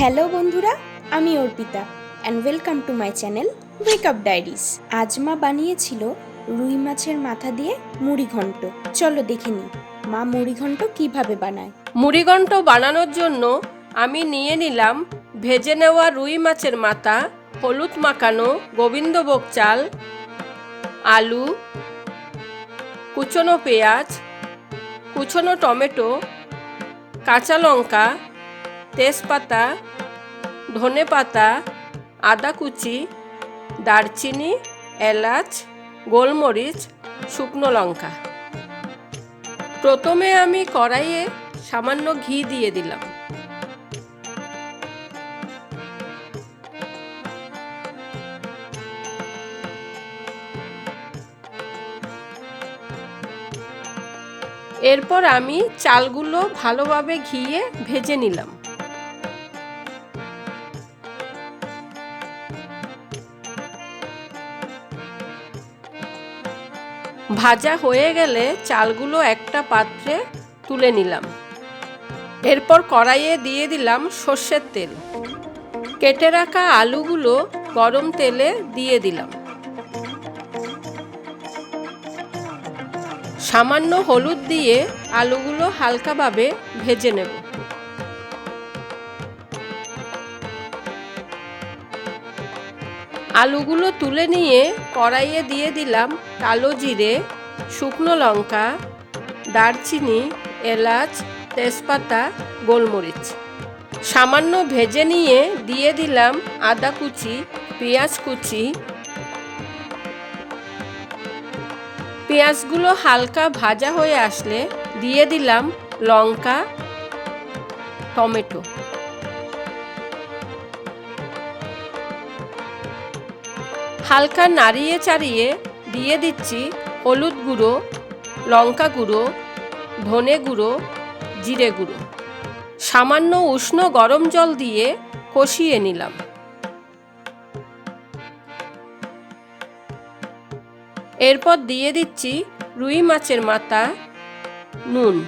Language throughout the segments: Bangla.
হ্যালো বন্ধুরা, আমি Arpita and welcome to my channel wake up diaries. আজ মা বানিয়েছিল রুই মাছের মাথা দিয়ে মুড়ি ঘন্ট। চলো দেখে নিই মা মুড়ি ঘন্ট কিভাবে বানায়। মুড়ি ঘন্ট বানানোর জন্য আমি নিয়ে নিলাম ভেজে নেওয়া রুই মাছের মাথা, হলুদ মাখানো গোবিন্দভোগ চাল, আলু, কুচনো পেঁয়াজ, কুচনো টমেটো, কাঁচা লঙ্কা, তেজপাতা, ধনেপাতা, আদা কুচি, দারচিনি, এলাচ, গোলমরিচ, শুকনো লঙ্কা। প্রথমে আমি কড়াইয়ে সামান্য ঘি দিয়ে দিলাম। এরপর আমি চালগুলো ভালোভাবে ঘিয়ে ভেজে নিলাম। ভাজা হয়ে গেলে চালগুলো একটা পাত্রে তুলে নিলাম। এরপর কড়াইয়ে দিয়ে দিলাম সর্ষের তেল। কেটে রাখা আলুগুলো গরম তেলে দিয়ে দিলাম। সামান্য হলুদ দিয়ে আলুগুলো হালকাভাবে ভেজে নেব। আলুগুলো তুলে নিয়ে কড়াইয়ে দিয়ে দিলাম কালো জিরে, শুকনো লঙ্কা, দারচিনি, এলাচ, তেজপাতা, গোলমরিচ। সামান্য ভেজে নিয়ে দিয়ে দিলাম আদা কুচি, পেঁয়াজ কুচি। পেঁয়াজগুলো হালকা ভাজা হয়ে আসলে দিয়ে দিলাম লঙ্কা, টমেটো। হালকা নাড়িয়ে চাড়িয়ে দিয়ে দিচ্ছি হলুদ গুঁড়ো, লঙ্কা গুঁড়ো, ধনে গুঁড়ো, জিরে গুঁড়ো। সামান্য উষ্ণ গরম জল দিয়ে কষিয়ে নিলাম। এরপর দিয়ে দিচ্ছি রুই মাছের মাথা, নুন।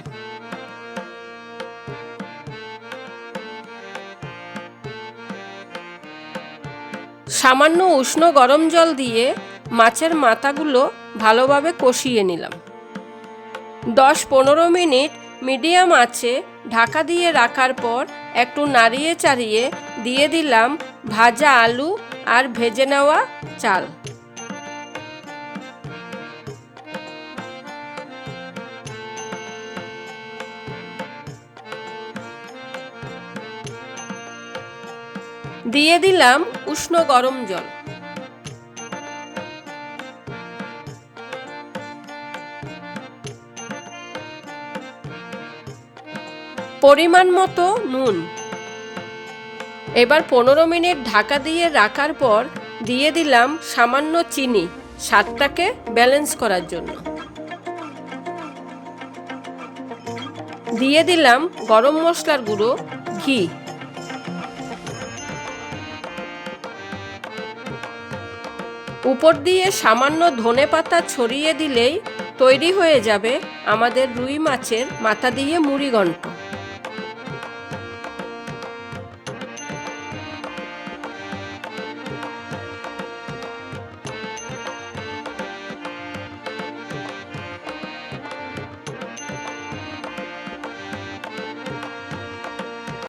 সামান্য উষ্ণ গরম জল দিয়ে মাছের মাথাগুলো ভালোভাবে কষিয়ে নিলাম। 10-15 মিনিট মিডিয়াম আঁচে ঢাকা দিয়ে রাখার পর একটু নাড়িয়ে চাড়িয়ে দিয়ে দিলাম ভাজা আলু আর ভেজে নেওয়া চাল। দিয়ে দিলাম উষ্ণ গরম জল। পরিমাণ মতো নুন। এবার 15 মিনিট ঢাকা দিয়ে রাখার পর দিয়ে দিলাম সামান্য চিনি, স্বাদটাকে ব্যালেন্স করার জন্য। দিয়ে দিলাম গরম মশলার গুঁড়ো, ঘি। উপর দিয়ে সামান্য ধনেপাতা ছড়িয়ে দিলেই তৈরি হয়ে যাবে আমাদের রুই মাছের মাথা দিয়ে মুড়ি ঘন্ট।